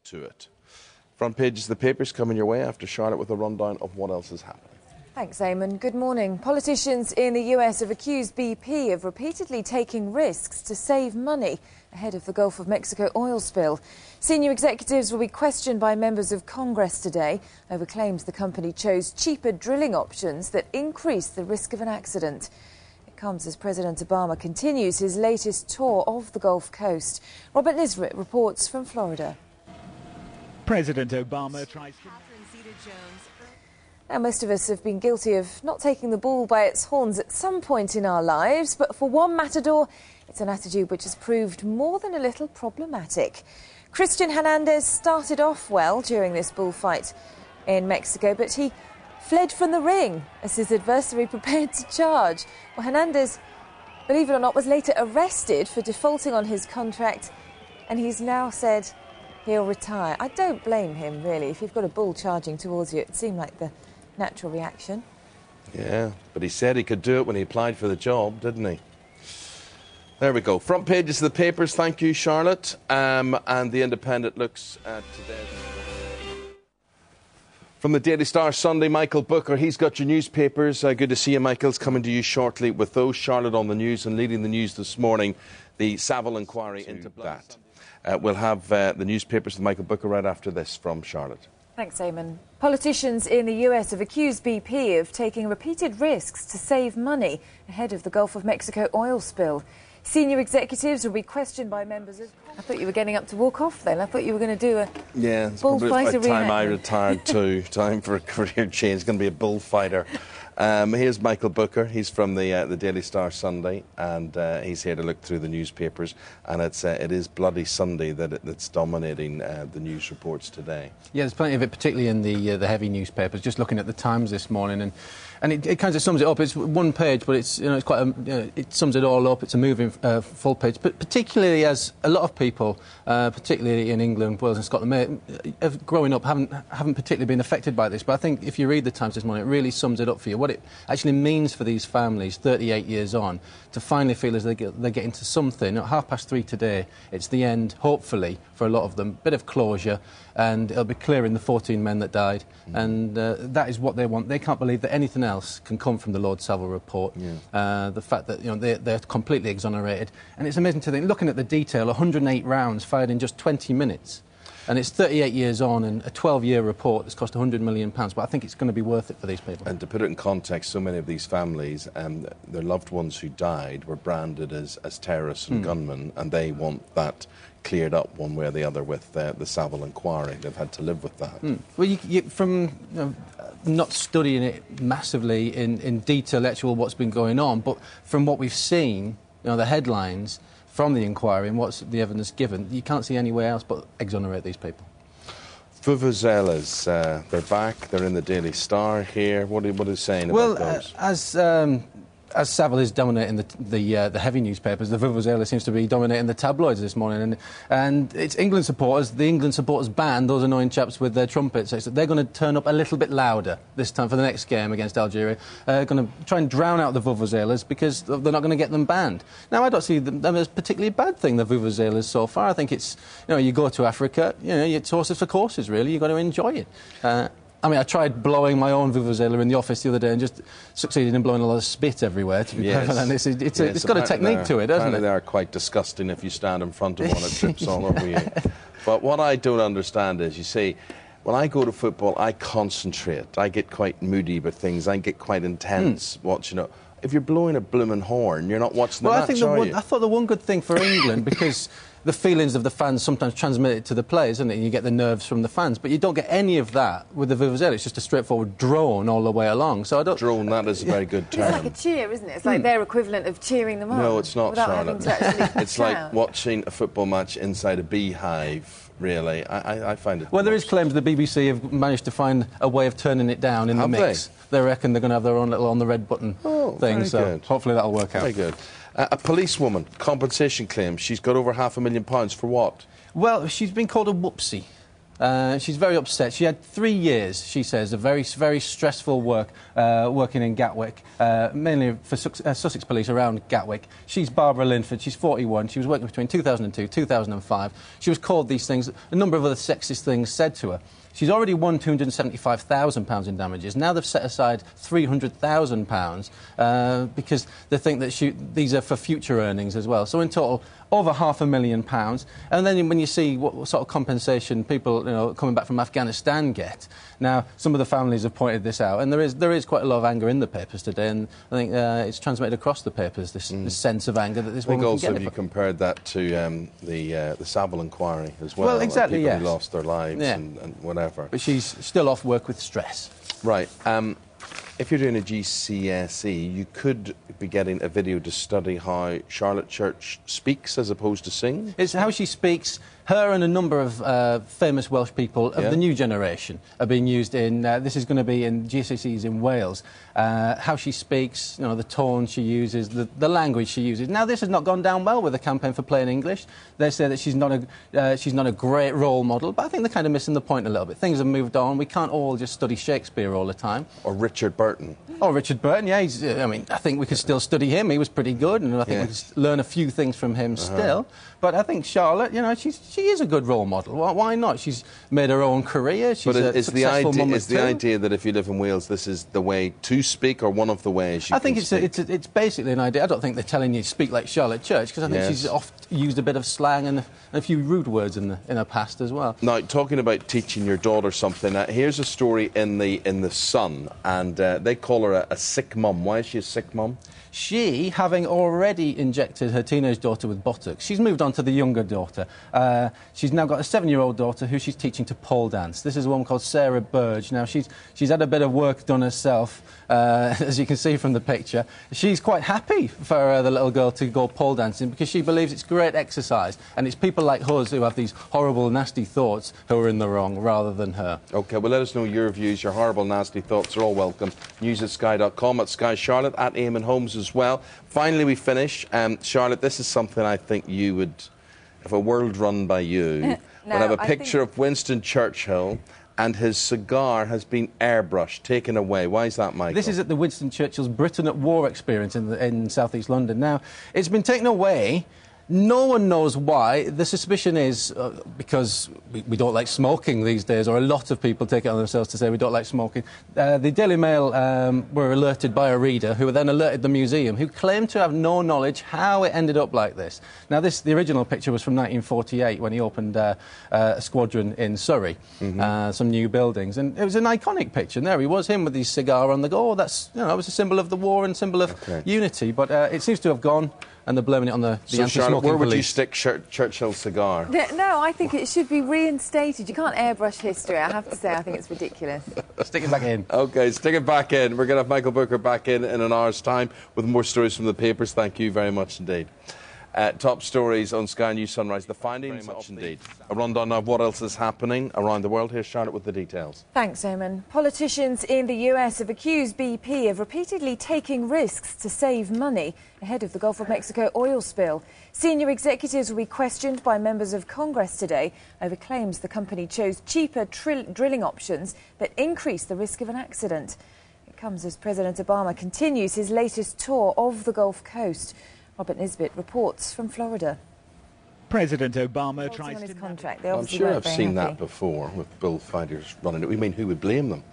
To it. Front pages of the papers coming your way after Charlotte with a rundown of what else is happening. Thanks, Eamon. Good morning. Politicians in the US have accused BP of repeatedly taking risks to save money ahead of the Gulf of Mexico oil spill. Senior executives will be questioned by members of Congress today over claims the company chose cheaper drilling options that increase the risk of an accident. It comes as President Obama continues his latest tour of the Gulf Coast. Robert Nisrit reports from Florida. President Obama tries to... Now, most of us have been guilty of not taking the bull by its horns at some point in our lives, but for one matador, it's an attitude which has proved more than a little problematic. Christian Hernandez started off well during this bullfight in Mexico, but he fled from the ring as his adversary prepared to charge. Well, Hernandez, believe it or not, was later arrested for defaulting on his contract, and he's now said he'll retire. I don't blame him, really. If you've got a bull charging towards you, it seemed like the natural reaction. Yeah, but he said he could do it when he applied for the job, didn't he? There we go. Front pages of the papers. Thank you, Charlotte. And The Independent looks at today. From the Daily Star Sunday, Michael Booker. He's got your newspapers. Good to see you, Michael. It's coming to you shortly with those. Charlotte on the news, and leading the news this morning, the Savile inquiry into that. We'll have the newspapers with Michael Booker right after this from Charlotte. Thanks, Eamon. Politicians in the US have accused BP of taking repeated risks to save money ahead of the Gulf of Mexico oil spill. Senior executives will be questioned by members of... I thought you were getting up to walk off then. I thought you were going to do a bullfighter it's time I retired too. Time for a career change. It's going to be a bullfighter. Here's Michael Booker. He's from the Daily Star Sunday, and he's here to look through the newspapers. And it is Bloody Sunday that's dominating the news reports today. Yeah, there's plenty of it, particularly in the heavy newspapers. Just looking at the Times this morning, and it kind of sums it up. It's one page, but it's it's quite it sums it all up. It's a moving full page, but particularly as a lot of people, particularly in England, Wales and Scotland, growing up haven't particularly been affected by this. But I think if you read the Times this morning, it really sums it up for you. What it actually means for these families 38 years on to finally feel as they're getting to something. At 3:30 today, it's the end, hopefully, for a lot of them. Bit of closure, and it'll be clear in the 14 men that died. And that is what they want. They can't believe that anything else can come from the Lord Savile report. Yeah. The fact that they're completely exonerated. And it's amazing to think, looking at the detail, 108 rounds fired in just 20 minutes. And it's 38 years on and a 12-year report that's cost £100 million. But I think it's going to be worth it for these people. And to put it in context, so many of these families, their loved ones who died were branded as terrorists and gunmen, and they want that cleared up one way or the other with the Savile inquiry. They've had to live with that. Well, from not studying it massively in detail, actual what's been going on, but from what we've seen, the headlines from the inquiry and what's the evidence given, you can't see anywhere else but exonerate these people. Vuvuzelas, they're back. They're in the Daily Star here. What are you saying about those? As Savile is dominating the heavy newspapers, the Vuvuzela seems to be dominating the tabloids this morning. And it's England supporters, the England supporters band, those annoying chaps with their trumpets. They're going to turn up a little bit louder this time for the next game against Algeria. Going to try and drown out the Vuvuzelas because they're not going to get them banned. Now, I don't see them as particularly a bad thing, the Vuvuzelas, so far. I think it's, you go to Africa, it's horses for courses, really. You've got to enjoy it. I tried blowing my own vuvuzela in the office the other day and just succeeded in blowing a lot of spit everywhere, to be perfectly honest. It's got a technique to it, hasn't it? They are quite disgusting if you stand in front of one, it trips all over you. But what I don't understand is, you see, when I go to football, I concentrate. I get quite moody with things. I get quite intense watching it. If you're blowing a blooming horn, you're not watching the match, I thought the one good thing for England, because the feelings of the fans sometimes transmit it to the players, isn't it? And you get the nerves from the fans. But you don't get any of that with the Vuvuzela. It's just a straightforward drone all the way along. So I don't... Drone, that is a very good term. It's like a cheer, isn't it? It's like their equivalent of cheering them on. No, it's not, Charlotte. It's shout. like watching a football match inside a beehive, really. I find it... Well, there is claims the BBC have managed to find a way of turning it down in the mix. They reckon they're going to have their own little on the red button thing, so good. Hopefully that'll work out. Very good. A policewoman, compensation claims. She's got over £500,000 for what? Well, she's been called a whoopsie. She's very upset. She had 3 years, she says, of very, very stressful work, working in Gatwick, mainly for Sussex Police around Gatwick. She's Barbara Linford. She's 41. She was working between 2002 2005. She was called these things, a number of other sexist things said to her. She's already won £275,000 in damages. Now they've set aside £300,000 because they think that these are for future earnings as well. So in total, over £500,000. And then when you see what sort of compensation people, coming back from Afghanistan get, now some of the families have pointed this out, and there is quite a lot of anger in the papers today, and I think it's transmitted across the papers, this sense of anger that this woman can get. I think also you compared that to the Savile inquiry as well. Well, exactly, people yes. who lost their lives and whatever. But she's still off work with stress. Right. If you're doing a GCSE, you could be getting a video to study how Charlotte Church speaks as opposed to sings. It's how she speaks. Her and a number of famous Welsh people of the new generation are being used in... this is going to be in GCSEs in Wales. How she speaks, the tone she uses, the language she uses. Now, this has not gone down well with the campaign for plain English. They say that she's not a great role model, but I think they're kind of missing the point a little bit. Things have moved on. We can't all just study Shakespeare all the time. Or Richard Burton. Oh, Richard Burton, yeah. I think we could still study him. He was pretty good, and I think we could learn a few things from him still. But I think Charlotte, she is a good role model. Why not? She's made her own career. She's a successful mum of two. Is the idea that if you live in Wales, this is the way to speak, or one of the ways you I think it's basically an idea. I don't think they're telling you to speak like Charlotte Church, because I think she's oft used a bit of slang and a few rude words in her past as well. Now, talking about teaching your daughter something, here's a story in the Sun, and they call her a sick mum. Why is she a sick mum? She, having already injected her teenage daughter with Botox, she's moved on to the younger daughter. She's now got a 7-year-old daughter who she's teaching to pole dance. This is a woman called Sarah Burge. Now, she's had a bit of work done herself, as you can see from the picture. She's quite happy for the little girl to go pole dancing because she believes it's great exercise, and it's people like us who have these horrible, nasty thoughts who are in the wrong rather than her. OK, well, let us know your views. Your horrible, nasty thoughts are all welcome. News@sky.com, at Sky Charlotte, at Eamon Holmes as well. Finally, we finish. Charlotte, this is something I think you would, if a world run by you, would have a picture of Winston Churchill, and his cigar has been airbrushed, taken away. Why is that, Michael? This is at the Winston Churchill's Britain at War experience in South East London. Now, it's been taken away. No one knows why. The suspicion is because we don't like smoking these days, or a lot of people take it on themselves to say we don't like smoking. The Daily Mail were alerted by a reader who then alerted the museum, who claimed to have no knowledge how it ended up like this. Now, the original picture was from 1948 when he opened a squadron in Surrey, some new buildings, and it was an iconic picture. And there he was, him with his cigar on the go. That's, that was a symbol of the war and symbol of unity. But it seems to have gone, and they're blaming it on the anti-smoking police. Where would you stick Churchill's cigar? No, I think it should be reinstated. You can't airbrush history. I have to say, I think it's ridiculous. Stick it back in. OK, stick it back in. We're going to have Michael Booker back in an hour's time with more stories from the papers. Thank you very much indeed. Top stories on Sky News Sunrise. The findings indeed. A rundown of what else is happening around the world. Here's Charlotte with the details. Thanks, Eamon. Politicians in the US have accused BP of repeatedly taking risks to save money ahead of the Gulf of Mexico oil spill. Senior executives will be questioned by members of Congress today over claims the company chose cheaper drilling options that increase the risk of an accident. It comes as President Obama continues his latest tour of the Gulf Coast. Robert Nisbet reports from Florida. President Obama tries his to... contract. I'm sure I've seen that before with bullfighters running it. We mean, who would blame them,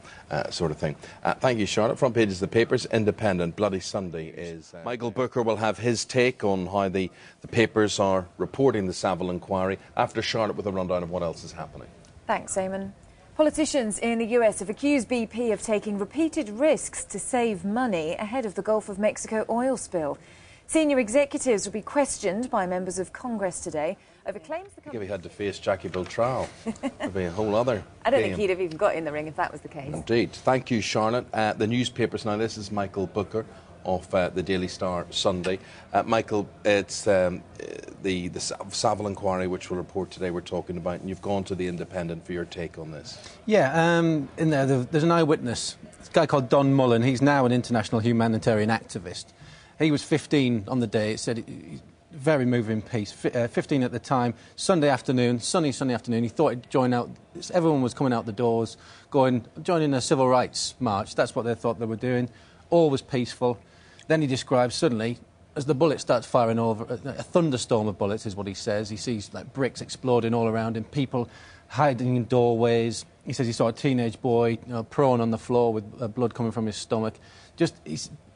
sort of thing. Thank you, Charlotte. Front pages of the papers. Independent. Bloody Sunday is... Michael Booker will have his take on how the papers are reporting the Savile inquiry after Charlotte with a rundown of what else is happening. Thanks, Eamon. Politicians in the US have accused BP of taking repeated risks to save money ahead of the Gulf of Mexico oil spill. Senior executives will be questioned by members of Congress today over claims the company... If he had to face Jackie Biltrao, it would be a whole other I don't think he'd have even got in the ring if that was the case. Indeed. Thank you, Charlotte. The newspapers now. This is Michael Booker of the Daily Star Sunday. Michael, it's the Savile inquiry, which we'll report today, we're talking about, and you've gone to the Independent for your take on this. Yeah, in there's an eyewitness, a guy called Don Mullen. He's now an international humanitarian activist. He was 15 on the day. It said very moving piece. 15 at the time, Sunday afternoon, sunny Sunday afternoon. He thought he'd join out. Everyone was coming out the doors, joining a civil rights march. That's what they thought they were doing. All was peaceful. Then he describes suddenly, as the bullet starts firing over, a thunderstorm of bullets is what he says. He sees like bricks exploding all around him, people hiding in doorways. He says he saw a teenage boy, prone on the floor with blood coming from his stomach.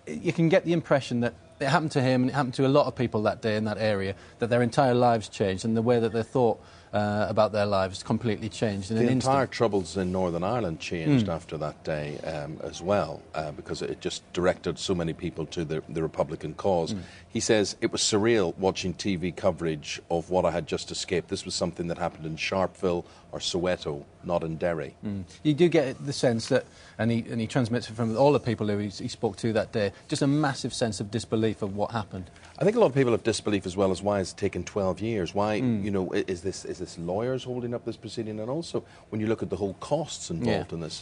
You can get the impression that it happened to him and it happened to a lot of people that day in that area, that their entire lives changed and the way that they thought about their lives completely changed in an instant. The entire troubles in Northern Ireland changed after that day as well, because it just directed so many people to the Republican cause. He says, it was surreal watching TV coverage of what I had just escaped. This was something that happened in Sharpeville or Soweto, not in Derry. You do get the sense that, and he transmits it from all the people who he spoke to that day, just a massive sense of disbelief of what happened. I think a lot of people have disbelief as well as why it's taken 12 years. Why, you know, is this lawyers holding up this proceeding? And also, when you look at the whole costs involved in this